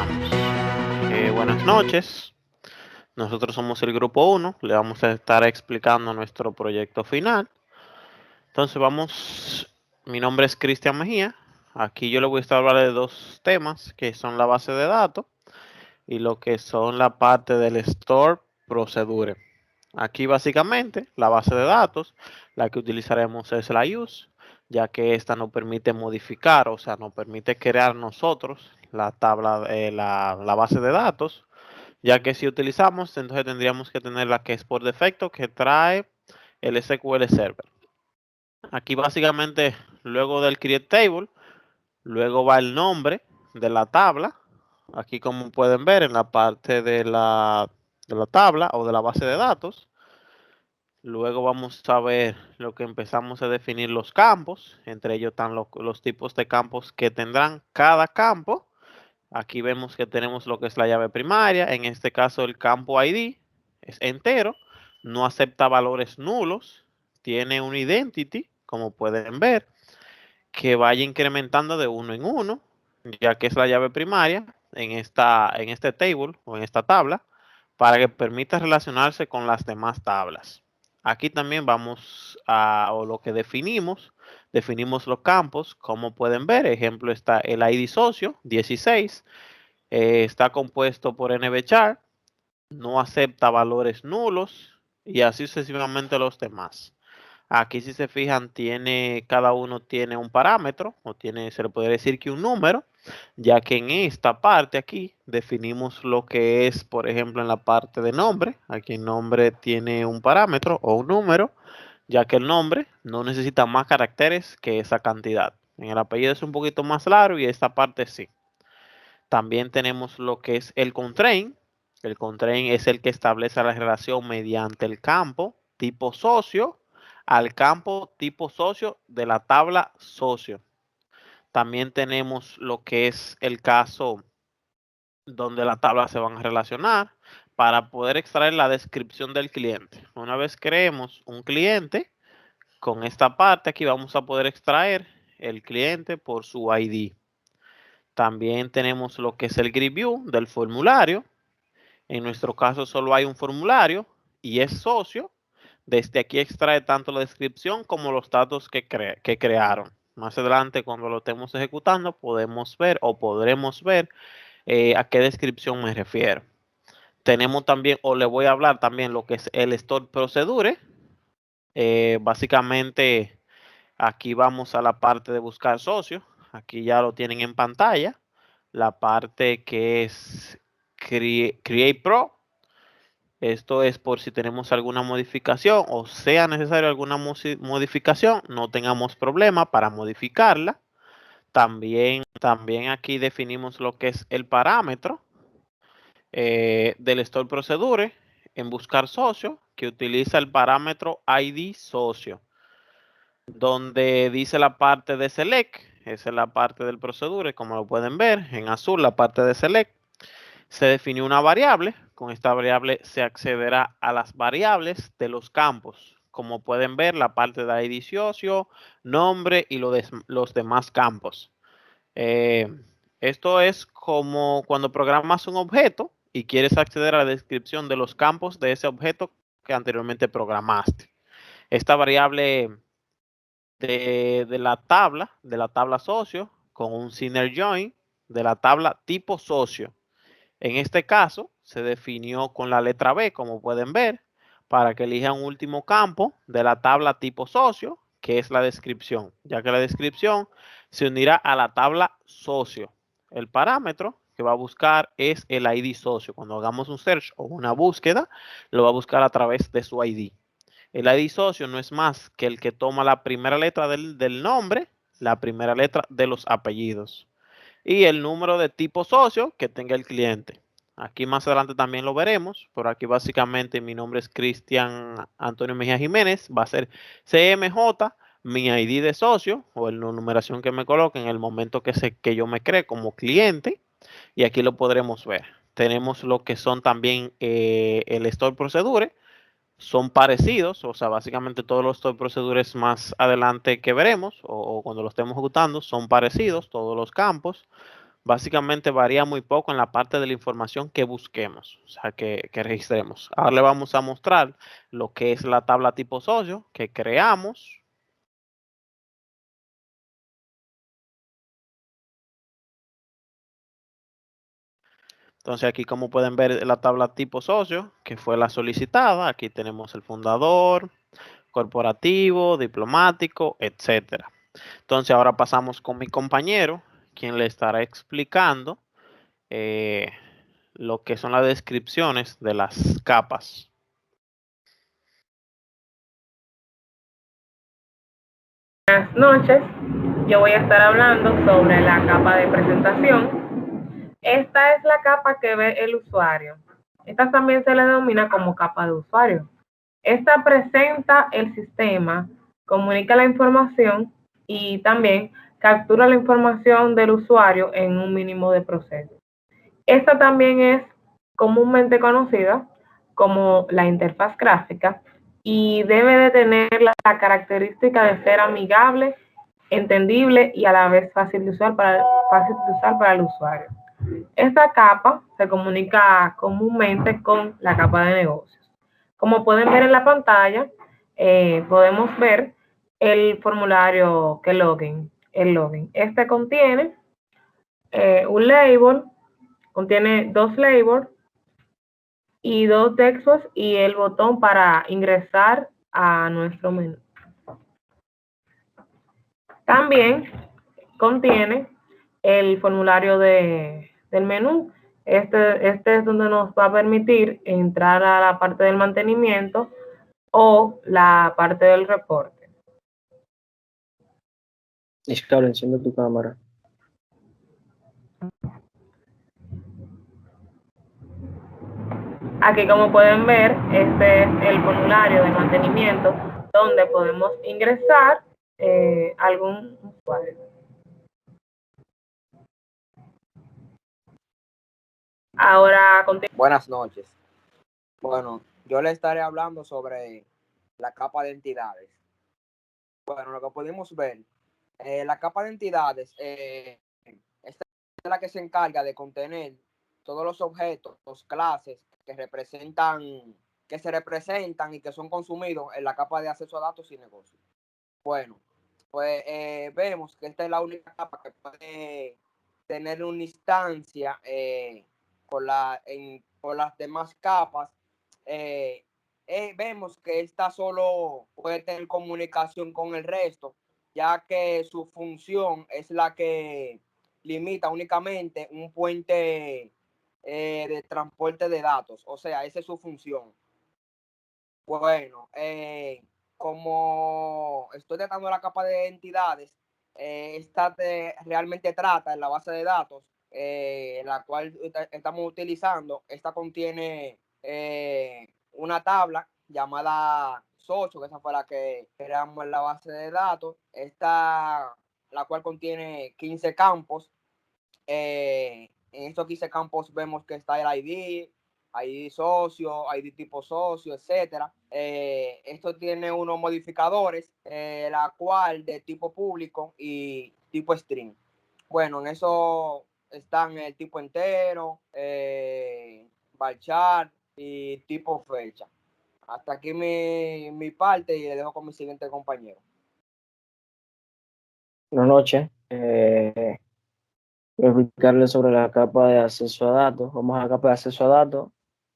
comenzamos. Buenas noches. Nosotros somos el grupo uno. Le vamos a estar explicando nuestro proyecto final. Entonces mi nombre es Cristian Mejía. Aquí yo le voy a estar hablando de dos temas que son la base de datos y lo que son la parte del store procedure. Aquí básicamente la base de datos, la que utilizaremos es la use, ya que esta nos permite modificar, o sea, nos permite crear nosotros la tabla, la base de datos, ya que si utilizamos, entonces tendríamos que tener la que es por defecto, que trae el SQL Server. Aquí básicamente, luego del create table, luego va el nombre de la tabla. Aquí como pueden ver en la parte de la tabla o de la base de datos. Luego vamos a ver lo que empezamos a definir los campos. Entre ellos están los tipos de campos que tendrán cada campo. Aquí vemos que tenemos lo que es la llave primaria. En este caso el campo ID es entero. No acepta valores nulos. Tiene un identity, como pueden ver, que vaya incrementando de uno en uno, ya que es la llave primaria en este table o en esta tabla, para que permita relacionarse con las demás tablas. Aquí también o lo que definimos los campos, como pueden ver, ejemplo está el ID socio 16, está compuesto por NVChar, no acepta valores nulos y así sucesivamente los demás. Aquí si se fijan, cada uno tiene un parámetro, se le puede decir que un número, ya que en esta parte aquí definimos lo que es, por ejemplo, en la parte de nombre. Aquí el nombre tiene un parámetro o un número, ya que el nombre no necesita más caracteres que esa cantidad. En el apellido es un poquito más largo y esta parte sí. También tenemos lo que es el constraint. El constraint es el que establece la relación mediante el campo tipo socio al campo tipo socio de la tabla socio. También tenemos lo que es el caso donde las tablas se van a relacionar para poder extraer la descripción del cliente. Una vez creemos un cliente, con esta parte aquí vamos a poder extraer el cliente por su ID. También tenemos lo que es el grid view del formulario. En nuestro caso solo hay un formulario y es socio. Desde aquí extrae tanto la descripción como los datos que crearon. Más adelante, cuando lo estemos ejecutando, podemos ver o podremos ver a qué descripción me refiero. Tenemos también, o le voy a hablar también lo que es el store procedure. Básicamente, aquí vamos a la parte de buscar socios. Aquí ya lo tienen en pantalla. La parte que es Create Pro. Esto es por si tenemos alguna modificación o sea necesario alguna modificación, no tengamos problema para modificarla. También aquí definimos lo que es el parámetro del store procedure en buscar socio, que utiliza el parámetro ID socio, donde dice la parte de select, esa es la parte del procedure, como lo pueden ver en azul, la parte de select. Se definió una variable. Con esta variable se accederá a las variables de los campos. Como pueden ver, la parte de ID socio, nombre y los demás campos. Eh, Esto es como cuando programas un objeto y quieres acceder a la descripción de los campos de ese objeto que anteriormente programaste. Esta variable de la tabla socio, con un inner join de la tabla tipo socio. En este caso, se definió con la letra B, como pueden ver, para que elijan un último campo de la tabla tipo socio, que es la descripción, ya que la descripción se unirá a la tabla socio. El parámetro que va a buscar es el ID socio. Cuando hagamos un search o una búsqueda, lo va a buscar a través de su ID. El ID socio no es más que el que toma la primera letra del nombre, la primera letra de los apellidos y el número de tipo socio que tenga el cliente. Aquí más adelante también lo veremos, pero aquí básicamente mi nombre es Cristian Antonio Mejía Jiménez, va a ser CMJ, mi ID de socio o la numeración que me coloque en el momento que yo me cree como cliente y aquí lo podremos ver. Tenemos lo que son también el store procedure, son parecidos, o sea, básicamente todos los store procedures más adelante que veremos o cuando lo estemos ejecutando son parecidos, todos los campos. básicamente varía muy poco en la parte de la información que busquemos, o sea, que registremos. Ahora le vamos a mostrar lo que es la tabla tipo socio que creamos. Entonces aquí como pueden ver la tabla tipo socio, que fue la solicitada, aquí tenemos el fundador, corporativo, diplomático, etcétera. Entonces ahora pasamos con mi compañero, quien le estará explicando eh, lo que son las descripciones de las capas. Buenas noches, yo voy a estar hablando sobre la capa de presentación. Esta es la capa que ve el usuario. Esta también se le denomina como capa de usuario. Esta presenta el sistema, comunica la información y también captura la información del usuario en un mínimo de procesos. Esta también es comúnmente conocida como la interfaz gráfica y debe de tener la característica de ser amigable, entendible y a la vez fácil de usar para el usuario. Esta capa se comunica comúnmente con la capa de negocios. Como pueden ver en la pantalla, podemos ver el formulario que login, el login. Este contiene un label, contiene dos labels y dos textos y el botón para ingresar a nuestro menú. También contiene el formulario del menú. Este es donde nos va a permitir entrar a la parte del mantenimiento o la parte del reporte. Claro, enciende tu cámara. Aquí, como pueden ver, este es el formulario de mantenimiento donde podemos ingresar algún usuario. Ahora, Buenas noches. Bueno, yo le estaré hablando sobre la capa de entidades. Bueno, lo que podemos ver, la capa de entidades, esta es la que se encarga de contener todos los objetos, clases que se representan y que son consumidos en la capa de acceso a datos y negocios. Bueno, pues vemos que esta es la única capa que puede tener una instancia por las demás capas. Vemos que esta solo puede tener comunicación con el resto, ya que su función es la que limita únicamente un puente de transporte de datos. O sea, esa es su función. Bueno, como estoy tratando la capa de entidades, realmente trata en la base de datos, la cual estamos utilizando. Esta contiene una tabla llamada Socio, que esa fue la que creamos en la base de datos. La cual contiene 15 campos. En estos 15 campos vemos que está el ID socio, ID tipo socio, etcétera. Esto tiene unos modificadores, la cual de tipo público y tipo string. Bueno, en eso están el tipo entero, varchar y tipo fecha. Hasta aquí mi parte y le dejo con mi siguiente compañero. Buenas noches. Voy a explicarles sobre la capa de acceso a datos. Vamos a la capa de acceso a datos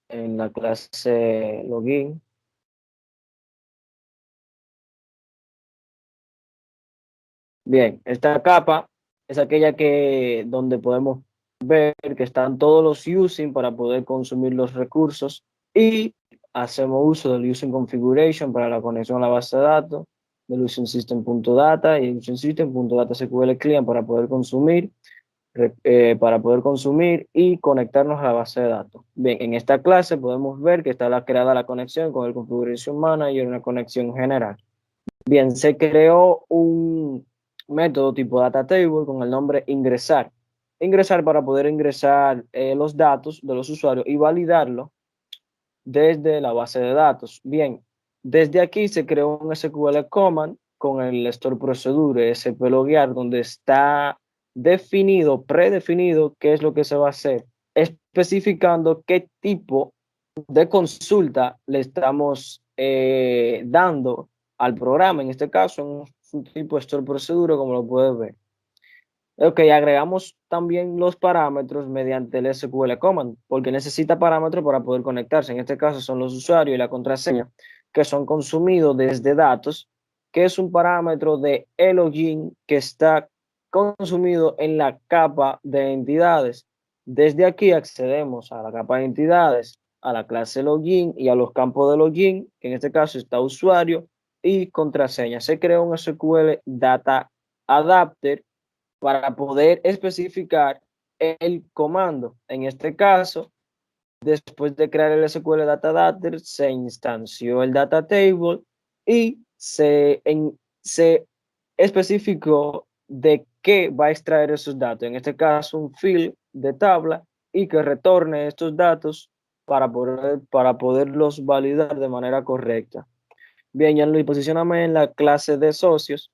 en la clase login. Bien, esta capa es aquella donde podemos ver que están todos los using para poder consumir los recursos y hacemos uso del using configuration para la conexión a la base de datos, del using system.data y using system.data SQL client para poder consumir y conectarnos a la base de datos. Bien, en esta clase podemos ver que está creada la conexión con el Configuration Manager, una conexión general. Bien, se creó un método tipo data table con el nombre ingresar. Ingresar para poder ingresar los datos de los usuarios y validarlo desde la base de datos. Bien, desde aquí se creó un SQL command con el store procedure, sploguear, donde está definido, predefinido qué es lo que se va a hacer, especificando qué tipo de consulta le estamos dando al programa. En este caso, un tipo de store procedure, como lo puedes ver. Ok, agregamos también los parámetros mediante el SQL command, porque necesita parámetros para poder conectarse. En este caso son los usuarios y la contraseña, que son consumidos desde datos, que es un parámetro de login que está consumido en la capa de entidades. Desde aquí accedemos a la capa de entidades, a la clase login y a los campos de login, que en este caso está usuario y contraseña. Se crea un SQL Data Adapter para poder especificar el comando. En este caso, después de crear el SQL Data Adapter, se instanció el data table y se especificó de qué va a extraer esos datos. En este caso, un field de tabla y que retorne estos datos para poderlos validar de manera correcta. Bien, Gianluis, posicioname en la clase de socios.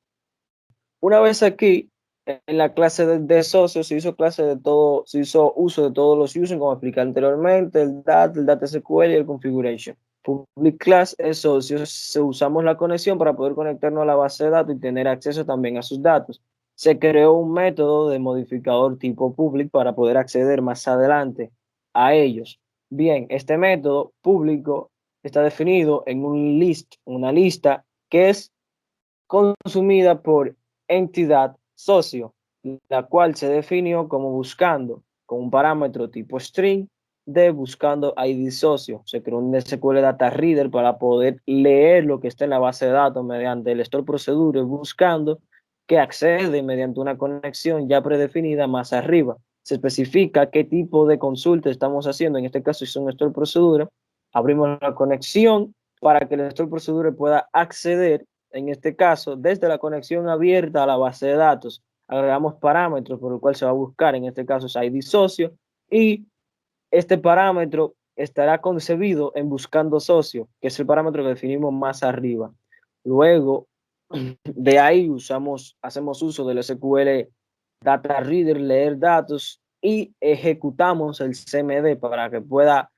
Una vez aquí, en la clase de socios, se hizo clase de todo, se hizo uso de todos los using, como expliqué anteriormente, el data SQL y el configuration. Public class es socios, usamos la conexión para poder conectarnos a la base de datos y tener acceso también a sus datos. Se creó un método de modificador tipo public para poder acceder más adelante a ellos. Bien, este método público está definido en una lista que es consumida por entidad socio, la cual se definió como buscando con un parámetro tipo string de buscando ID socio. Se creó un SQL Data Reader para poder leer lo que está en la base de datos mediante el store procedure buscando, que accede mediante una conexión ya predefinida más arriba. Se especifica qué tipo de consulta estamos haciendo. En este caso, si es un store procedure, abrimos la conexión para que el store procedure pueda acceder, en este caso, desde la conexión abierta a la base de datos. Agregamos parámetros por el cual se va a buscar, en este caso es ID socio, y este parámetro estará concebido en buscando socio, que es el parámetro que definimos más arriba. Luego de ahí hacemos uso del SQL Data Reader, leer datos y ejecutamos el CMD para que pueda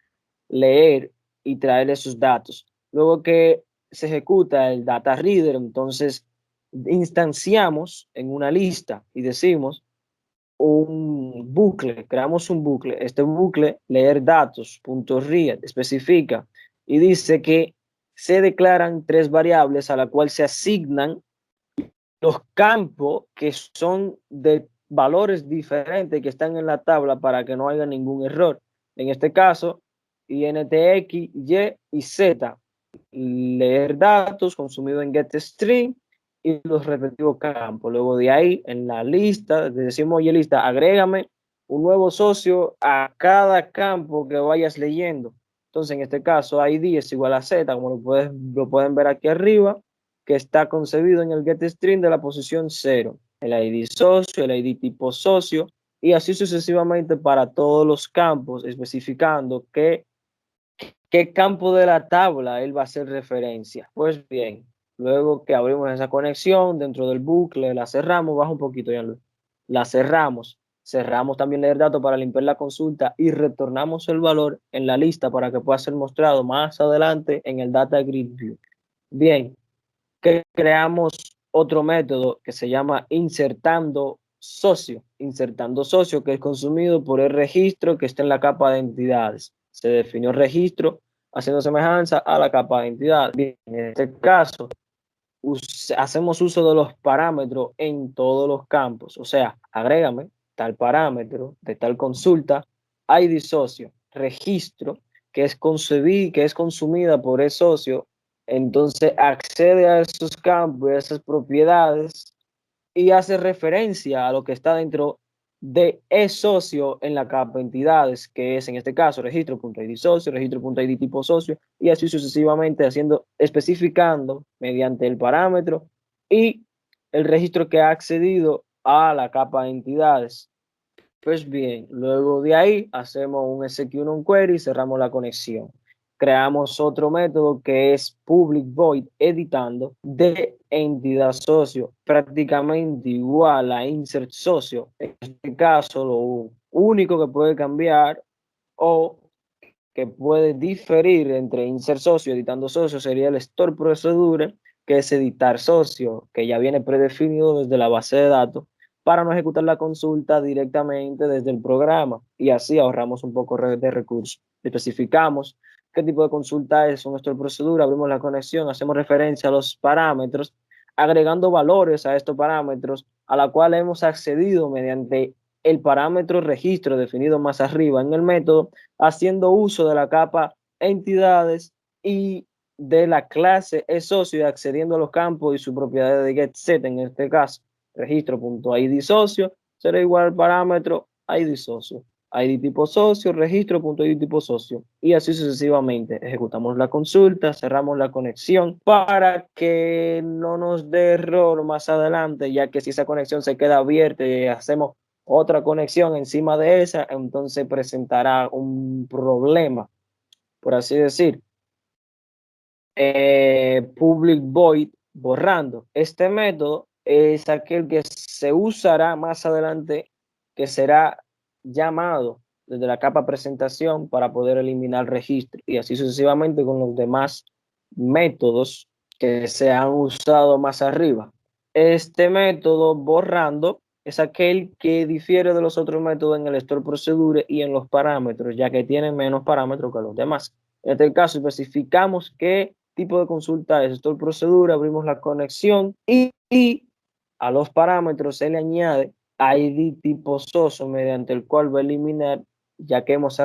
leer y traer esos datos. Luego que se ejecuta el data reader, entonces instanciamos en una lista y decimos un bucle, creamos un bucle. Este bucle, leer datos, punto read, especifica y dice que se declaran tres variables a la cual se asignan los campos que son de valores diferentes que están en la tabla para que no haya ningún error. En este caso, INTX, Y y Z. Leer datos consumido en getString y los respectivos campos. Luego de ahí, en la lista, decimos, oye, lista, agrégame un nuevo socio a cada campo que vayas leyendo. Entonces, en este caso, ID es igual a Z, como lo pueden ver aquí arriba, que está concebido en el getString de la posición 0. El ID socio, el ID tipo socio, y así sucesivamente para todos los campos, especificando qué campo de la tabla él va a hacer referencia. Pues bien, luego que abrimos esa conexión dentro del bucle, la cerramos, baja un poquito, ya la cerramos también leer datos para limpiar la consulta y retornamos el valor en la lista para que pueda ser mostrado más adelante en el Data Grid View. Bien, que creamos otro método que se llama insertando socio, que es consumido por el registro que está en la capa de entidades. Se definió registro haciendo semejanza a la capa de entidades. Bien, en este caso, hacemos uso de los parámetros en todos los campos. O sea, agrégame tal parámetro de tal consulta, ID socio, registro, que es consumida por el socio. Entonces accede a esos campos, a esas propiedades y hace referencia a lo que está dentro de socio en la capa entidades, que es en este caso registro.id socio, registro.id tipo socio, y así sucesivamente especificando mediante el parámetro y el registro que ha accedido a la capa de entidades. Pues bien, luego de ahí hacemos un SQ1 query y cerramos la conexión. creamos otro método que es public void editando de entidad socio, prácticamente igual a insert socio. En este caso, lo único que puede cambiar o que puede diferir entre insert socio y editando socio sería el store procedure, que es editar socio, que ya viene predefinido desde la base de datos para no ejecutar la consulta directamente desde el programa, y así ahorramos un poco de recursos. Especificamos qué tipo de consulta es un store procedure, abrimos la conexión, hacemos referencia a los parámetros, agregando valores a estos parámetros a la cual hemos accedido mediante el parámetro registro definido más arriba en el método, haciendo uso de la capa entidades y de la clase socio, accediendo a los campos y su propiedad de getSet, en este caso registro.id socio será igual al parámetro id socio, id tipo socio, registro.id tipo socio, y así sucesivamente. Ejecutamos la consulta, cerramos la conexión para que no nos dé error más adelante, ya que si esa conexión se queda abierta y hacemos otra conexión encima de esa, entonces presentará un problema, por así decir. Public void borrando. Este método es aquel que se usará más adelante, que será llamado desde la capa presentación para poder eliminar registro, y así sucesivamente con los demás métodos que se han usado más arriba. Este método borrando es aquel que difiere de los otros métodos en el store procedure y en los parámetros, ya que tiene menos parámetros que los demás. En este caso especificamos qué tipo de consulta es store procedure, abrimos la conexión y a los parámetros se le añade ID tipo socio, mediante el cual va a eliminar, ya que hemos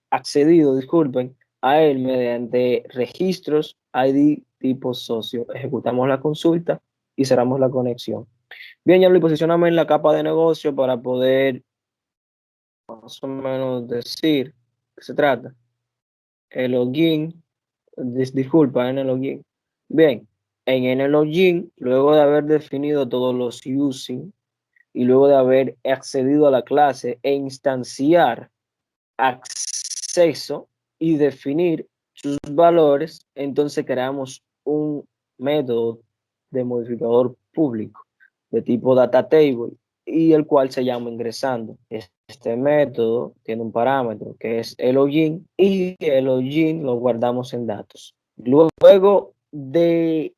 accedido, disculpen, a él mediante registros ID tipo socio. Ejecutamos la consulta y cerramos la conexión. Bien, ya lo posicionamos en la capa de negocio para poder más o menos decir qué se trata. El login, disculpa, en el login. Bien, en el login, luego de haber definido todos los using y luego de haber accedido a la clase e instanciar acceso y definir sus valores, entonces creamos un método de modificador público de tipo data table, y el cual se llama ingresando. Este método tiene un parámetro que es el login, y el login lo guardamos en datos. Luego de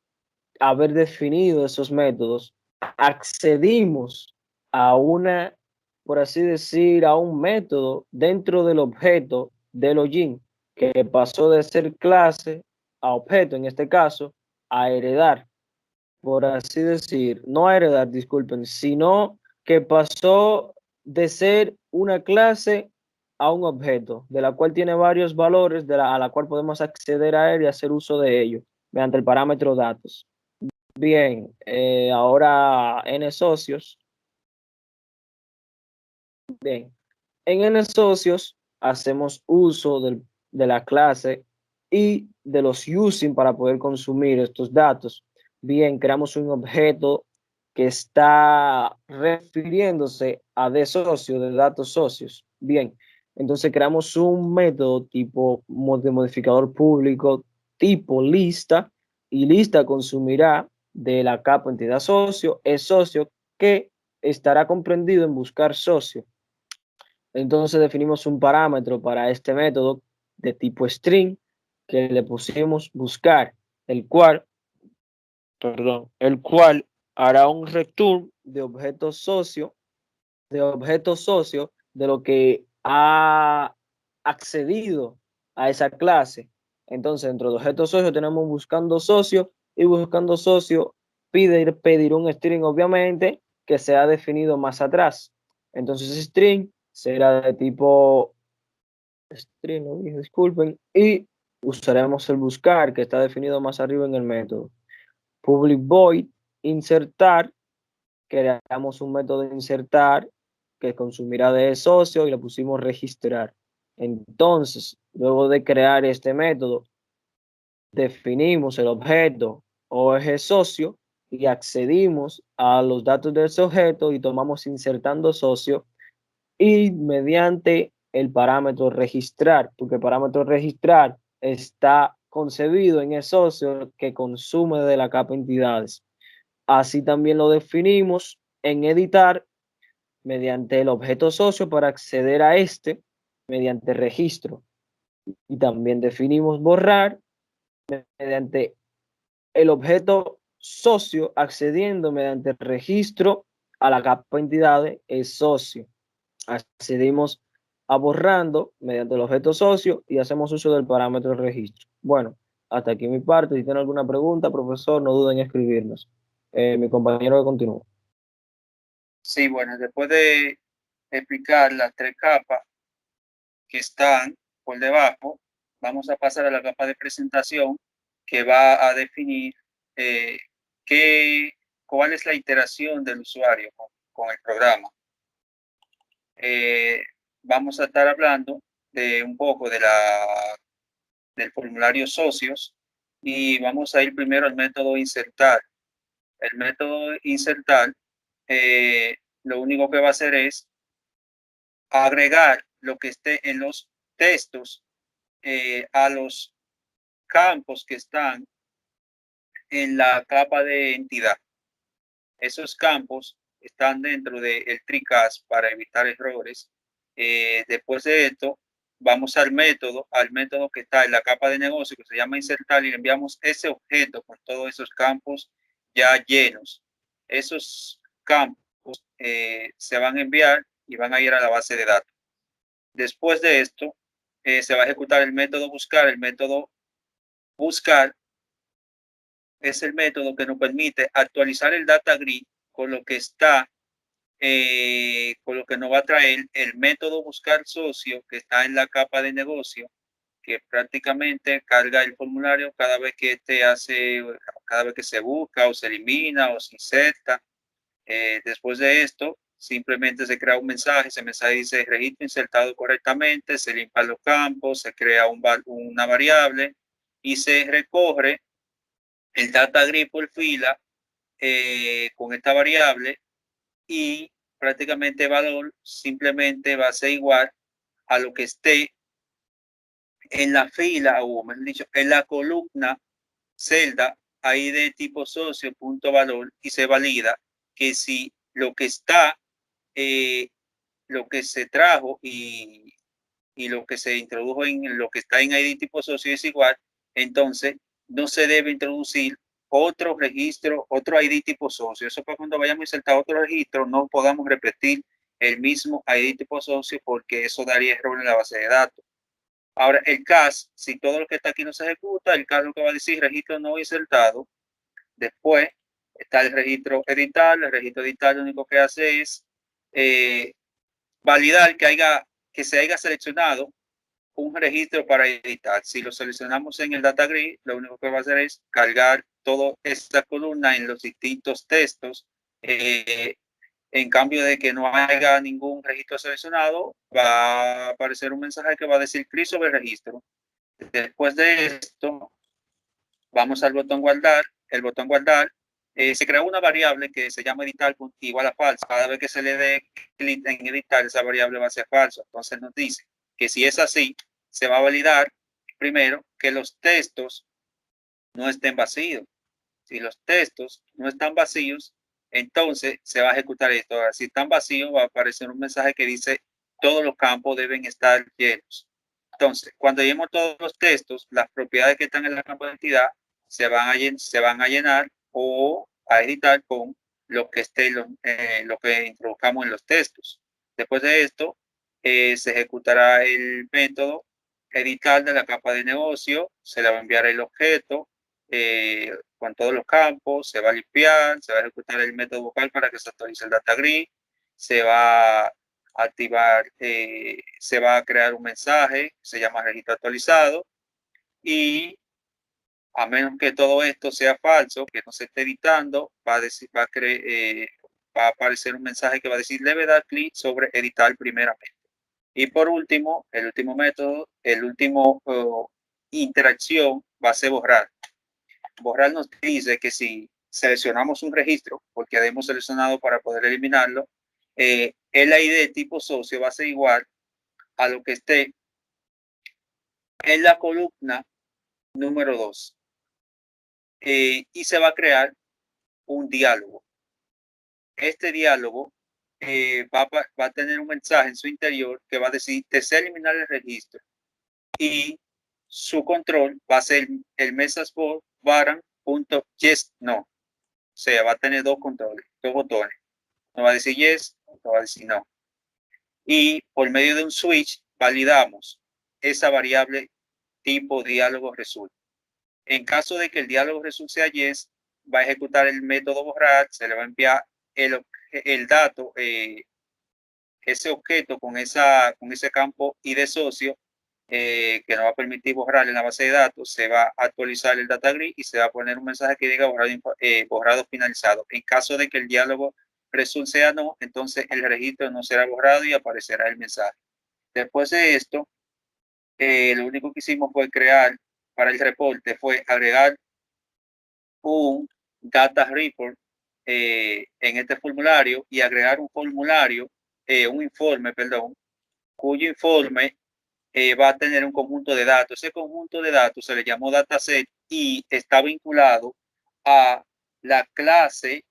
haber definido esos métodos, accedimos a una, por así decir, a un método dentro del objeto del login, que pasó de ser clase a objeto, en este caso, a heredar, por así decir, no a heredar, disculpen, sino que pasó de ser una clase a un objeto, de la cual tiene varios valores, a la cual podemos acceder a él y hacer uso de ello mediante el parámetro datos. Bien, ahora N socios. Bien, en N socios hacemos uso de la clase y de los using para poder consumir estos datos. Bien, creamos un objeto que está refiriéndose a de socio, de datos socios. Bien, entonces creamos un método tipo de modificador público tipo lista, y lista consumirá de la capa entidad socio, es socio, que estará comprendido en buscar socio. Entonces definimos un parámetro para este método de tipo string que le pusimos buscar, el cual hará un return de objeto socio, de lo que ha accedido a esa clase. Entonces, dentro de objeto socio tenemos buscando socio, y buscando socio pedir un string, obviamente, que se ha definido más atrás. Entonces, string será de tipo string, no dije, disculpen, y usaremos el buscar, que está definido más arriba en el método. Public void insertar, creamos un método de insertar que consumirá de socio y le pusimos registrar. Entonces, luego de crear este método, definimos el objeto OG socio y accedimos a los datos de ese objeto y tomamos insertando socio, y mediante el parámetro registrar, porque el parámetro registrar está concebido en el socio que consume de la capa entidades. Así también lo definimos en editar mediante el objeto socio para acceder a este mediante registro. Y también definimos borrar mediante el objeto socio accediendo mediante registro a la capa entidades es socio. Accedimos a borrando mediante el objeto socio y hacemos uso del parámetro registro. Bueno, hasta aquí mi parte. Si tienen alguna pregunta, profesor, no duden en escribirnos. Mi compañero que continúa. Sí, bueno, después de explicar las tres capas que están por debajo, vamos a pasar a la capa de presentación que va a definir cuál es la iteración del usuario con el programa. Vamos a estar hablando de un poco del formulario socios y vamos a ir primero al método insertar. El método insertar lo único que va a hacer es agregar lo que esté en los textos a los campos que están en la capa de entidad. Esos campos están dentro del TreeCast para evitar errores. Después de esto, vamos al método que está en la capa de negocio que se llama insertar y le enviamos ese objeto con todos esos campos ya llenos. Esos campos se van a enviar y van a ir a la base de datos. Después de esto, se va a ejecutar el método buscar. El método buscar es el método que nos permite actualizar el data grid con lo que está, con lo que nos va a traer el método buscar socio que está en la capa de negocio, que prácticamente carga el formulario cada vez que cada vez que se busca o se elimina o se inserta. Después de esto, simplemente se crea un mensaje. Ese mensaje dice registro insertado correctamente, se limpian los campos, se crea una variable y se recoge el data grid por fila con esta variable y prácticamente el valor simplemente va a ser igual a lo que esté en la fila o mejor dicho en la columna celda ahí de tipo socio punto valor y se valida que si lo que está lo que se trajo y lo que se introdujo en lo que está en ID tipo socio es igual, entonces no se debe introducir otro registro, otro ID tipo socio. Eso para cuando vayamos a insertar otro registro no podamos repetir el mismo ID tipo socio porque eso daría error en la base de datos. Ahora, el CAS, si todo lo que está aquí no se ejecuta, el CAS lo que va a decir registro no insertado. Después está el registro editar. El registro editar lo único que hace es validar que se haya seleccionado un registro para editar. Si lo seleccionamos en el data grid, lo único que va a hacer es cargar toda esta columna en los distintos textos. En cambio de que no haya ningún registro seleccionado, va a aparecer un mensaje que va a decir clic sobre registro. Después de esto, vamos al botón guardar. El botón guardar se crea una variable que se llama editar igual a falso. Cada vez que se le dé clic en editar, esa variable va a ser falso. Entonces nos dice que si es así, se va a validar primero que los textos no estén vacíos. Si los textos no están vacíos, entonces se va a ejecutar esto. Ahora, si están vacíos, va a aparecer un mensaje que dice todos los campos deben estar llenos. Entonces, cuando lleguemos todos los textos, las propiedades que están en la campo de entidad se van a llenar o a editar con lo que esté lo que introduzcamos en los textos. Después de esto, se ejecutará el método editar de la capa de negocio, se le va a enviar el objeto con todos los campos, se va a limpiar, se va a ejecutar el método vocal para que se actualice el data grid, se va a activar, se va a crear un mensaje, se llama registro actualizado y a menos que todo esto sea falso, que no se esté editando, va a aparecer un mensaje que va a decir debe dar clic sobre editar primeramente. Y por último, el último método, interacción va a ser borrar. Borrar nos dice que si seleccionamos un registro, porque hemos seleccionado para poder eliminarlo, el ID tipo socio va a ser igual a lo que esté en la columna número 2. Y se va a crear un diálogo. Este diálogo va a tener un mensaje en su interior que va a decir: desea eliminar el registro, y su control va a ser el message board button.yes no. O sea, va a tener dos controles, dos botones. No va a decir yes, no va a decir no. Y por medio de un switch validamos esa variable tipo diálogo result. En caso de que el diálogo result sea yes, va a ejecutar el método borrar, se le va a enviar el dato, ese objeto con ese campo ID socio, que nos va a permitir borrar en la base de datos. Se va a actualizar el data grid y se va a poner un mensaje que diga borrado finalizado. En caso de que el diálogo result sea no, entonces el registro no será borrado y aparecerá el mensaje. Después de esto, lo único que hicimos fue crear para el reporte, fue agregar un data report en este formulario, y agregar un formulario, un informe, perdón, cuyo informe va a tener un conjunto de datos. Ese conjunto de datos se le llamó dataset y está vinculado a la clase,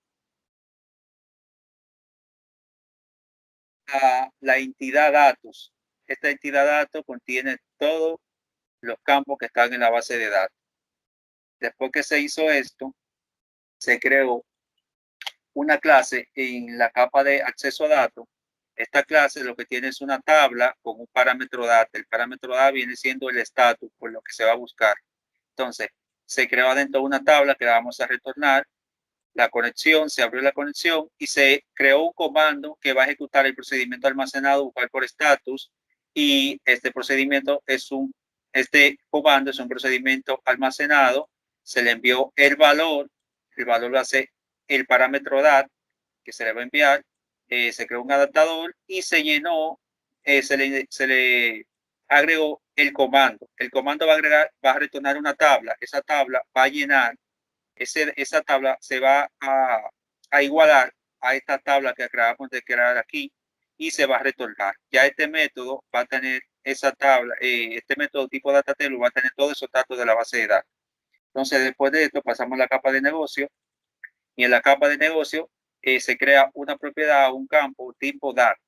a la entidad datos. Esta entidad datos contiene todos los campos que están en la base de datos. Después que se hizo esto, se creó una clase en la capa de acceso a datos. Esta clase lo que tiene es una tabla con un parámetro data. El parámetro data viene siendo el estatus por lo que se va a buscar. Entonces, se creó dentro de una tabla que vamos a retornar la conexión, se abrió la conexión y se creó un comando que va a ejecutar el procedimiento almacenado buscar por estatus. Y este comando es un procedimiento almacenado. Se le envió el valor va a ser el parámetro DAT que se le va a enviar. Se creó un adaptador y se llenó, se le agregó el comando. El comando va a retornar una tabla. Esa tabla va a llenar, esa tabla se va a igualar a esta tabla que acabamos de crear aquí, y se va a retornar. Ya este método va a tener esa tabla, este método tipo data table va a tener todos esos datos de la base de datos. Entonces, después de esto pasamos a la capa de negocio, y en la capa de negocio se crea una propiedad, un campo tipo DAT,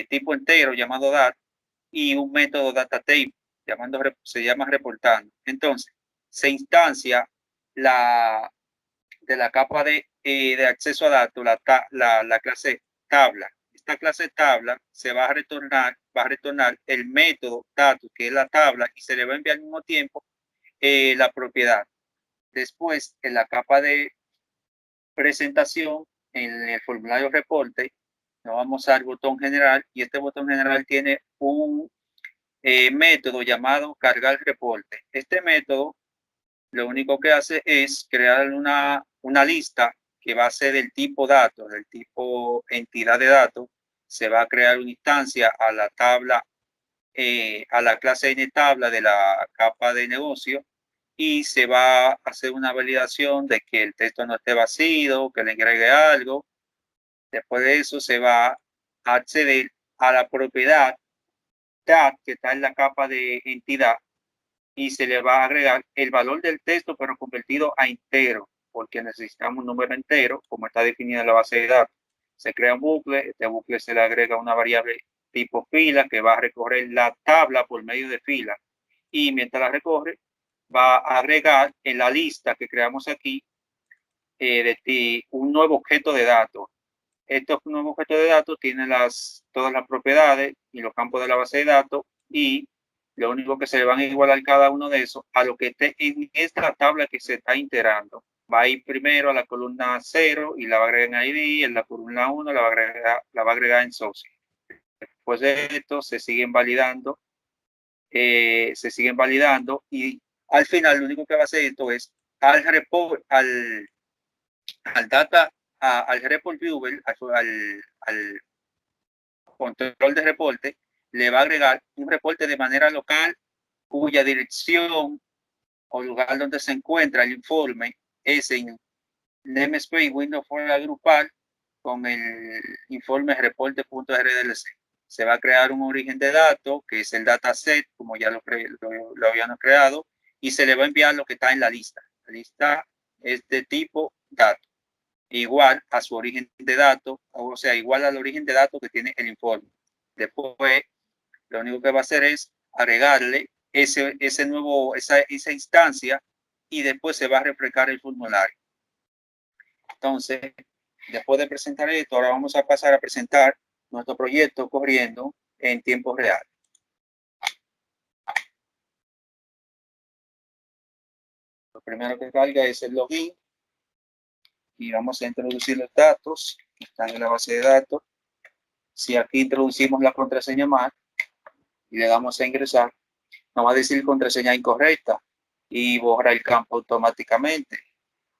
tipo entero llamado DAT, y un método data table se llama reportando. Entonces, se instancia de la capa de acceso a datos la clase tabla. Esta clase tabla se va a retornar el método datos, que es la tabla, y se le va a enviar al mismo tiempo la propiedad. Después, en la capa de presentación, en el formulario reporte, nos vamos al botón general, y este botón general tiene un método llamado cargar reporte. Este método lo único que hace es crear una lista que va a ser del tipo datos, del tipo entidad de datos. Se va a crear una instancia a la tabla, a la clase NTabla de la capa de negocio, y se va a hacer una validación de que el texto no esté vacío, que le agregue algo. Después de eso se va a acceder a la propiedad DAT que está en la capa de entidad, y se le va a agregar el valor del texto, pero convertido a entero, porque necesitamos un número entero, como está definida en la base de datos. Se crea un bucle, este bucle se le agrega una variable tipo fila que va a recorrer la tabla por medio de fila, y mientras la recorre va a agregar en la lista que creamos aquí un nuevo objeto de datos. Este nuevo objeto de datos tiene todas las propiedades y los campos de la base de datos, y lo único que se le van a igualar cada uno de esos a lo que esté en esta tabla que se está integrando. Va a ir primero a la columna 0 y la va a agregar en ID, en la columna 1 la va a agregar en socio. Después de esto se siguen validando, y al final lo único que va a hacer esto es al report viewer, al control de reporte, le va a agregar un reporte de manera local cuya dirección o lugar donde se encuentra el informe es en namespace Windows Folder grupal con el informe reporte.rdlc. se va a crear un origen de datos, que es el dataset, como ya lo habíamos creado, y se le va a enviar lo que está en la lista. La lista es de tipo dato, igual a su origen de datos, o sea, igual al origen de datos que tiene el informe. Después, lo único que va a hacer es agregarle esa instancia y después se va a refrescar el formulario. Entonces, después de presentar esto, ahora vamos a pasar a presentar nuestro proyecto corriendo en tiempo real. Lo primero que carga es el login y vamos a introducir los datos que están en la base de datos. Si aquí introducimos la contraseña mal y le damos a ingresar, nos va a decir contraseña incorrecta y borra el campo automáticamente.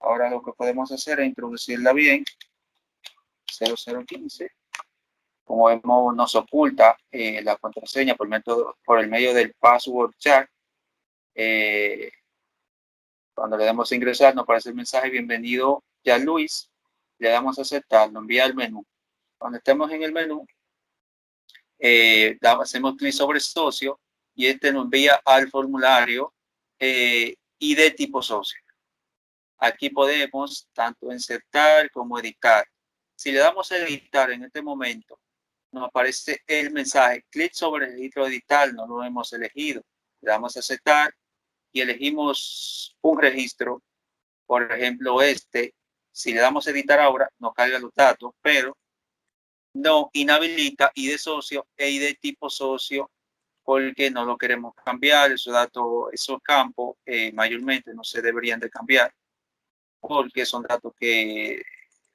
Ahora lo que podemos hacer es introducirla bien, 0015. Como vemos, nos oculta la contraseña por el medio del password chat. Cuando le damos a ingresar, nos aparece el mensaje bienvenido ya Luis. Le damos a aceptar, nos envía al menú. Cuando estemos en el menú, hacemos clic sobre socio y este nos envía al formulario ID tipo socio. Aquí podemos tanto insertar como editar. Si le damos a editar en este momento, nos aparece el mensaje, clic sobre el registro editar, no lo hemos elegido. Le damos a aceptar y elegimos un registro, por ejemplo este. Si le damos a editar ahora, nos carga los datos, pero no inhabilita ID socio e ID tipo socio porque no lo queremos cambiar. Esos datos, esos campos mayormente no se deberían de cambiar porque son datos que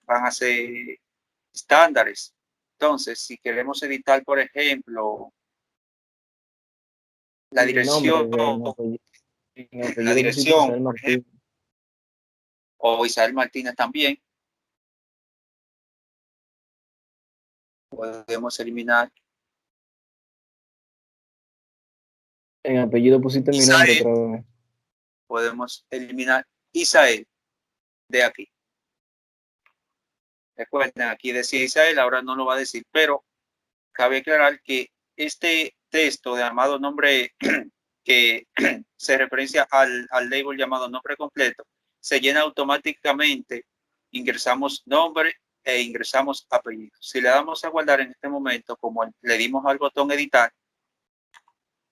van a ser estándares. Entonces, si queremos editar, por ejemplo, la dirección, la dirección o Isabel Martínez también, podemos eliminar. En apellido pusiste mi nombre otra vez. Podemos eliminar Isael de aquí. Recuerden, aquí decía Isael, ahora no lo va a decir, pero cabe aclarar que este texto de llamado nombre que se referencia al label llamado nombre completo, se llena automáticamente. Ingresamos nombre e ingresamos apellido. Si le damos a guardar en este momento, como le dimos al botón editar,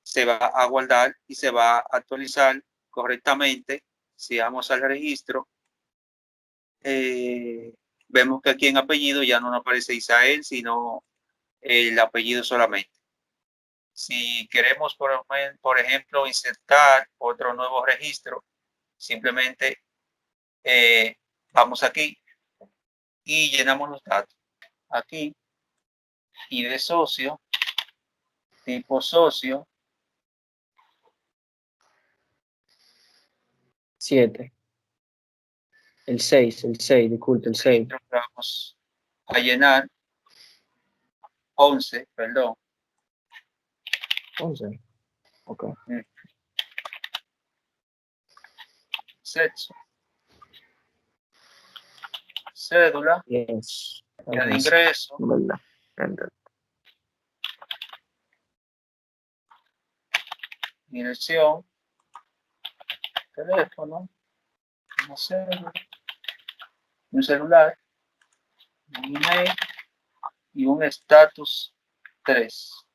se va a guardar y se va a actualizar correctamente. Si vamos al registro, vemos que aquí en apellido ya no nos aparece Isael, sino el apellido solamente. Si queremos, por ejemplo, insertar otro nuevo registro, simplemente vamos aquí y llenamos los datos. Aquí, ID de socio, tipo socio. 7. El 6, disculpe, el 6. Vamos a llenar 11, perdón. 11. Ok. Sexo. Cédula. Yes. Día de ingreso. Dirección. Teléfono. Un celular. Un email. Y un estatus 3.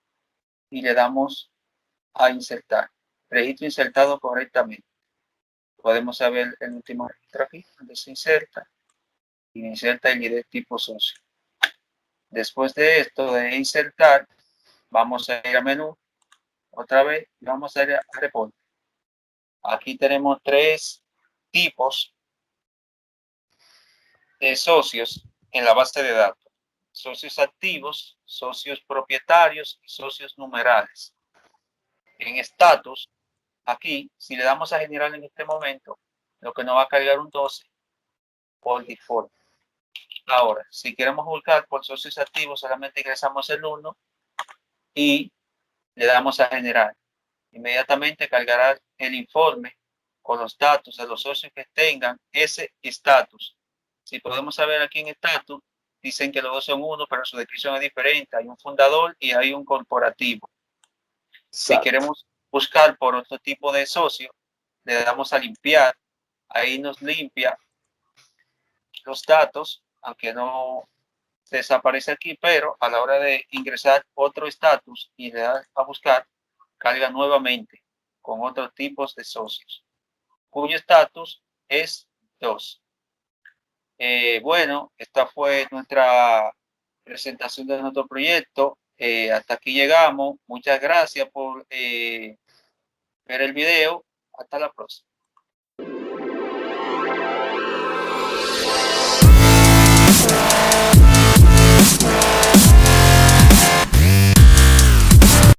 Y le damos a insertar. Registro insertado correctamente. Podemos saber el último registro aquí, donde se inserta. Y inserta el ID tipo socio. Después de esto de insertar, vamos a ir a menú. Otra vez, vamos a ir a report. Aquí tenemos 3 tipos de socios en la base de datos. Socios activos, socios propietarios y socios numerales. En estatus, aquí, si le damos a generar en este momento, lo que nos va a cargar un 12 por default. Ahora, si queremos buscar por socios activos, solamente ingresamos el 1 y le damos a generar. Inmediatamente cargará el informe con los datos de los socios que tengan ese estatus. Si podemos saber aquí en estatus, dicen que los dos son uno, pero su descripción es diferente. Hay un fundador y hay un corporativo. Si Exacto. queremos buscar por otro tipo de socio, le damos a limpiar. Ahí nos limpia los datos, aunque no desaparece aquí, pero a la hora de ingresar otro estatus y le das a buscar, carga nuevamente con otros tipos de socios, cuyo estatus es 2. Bueno, esta fue nuestra presentación de nuestro proyecto. Hasta aquí llegamos. Muchas gracias por ver el video. Hasta la próxima.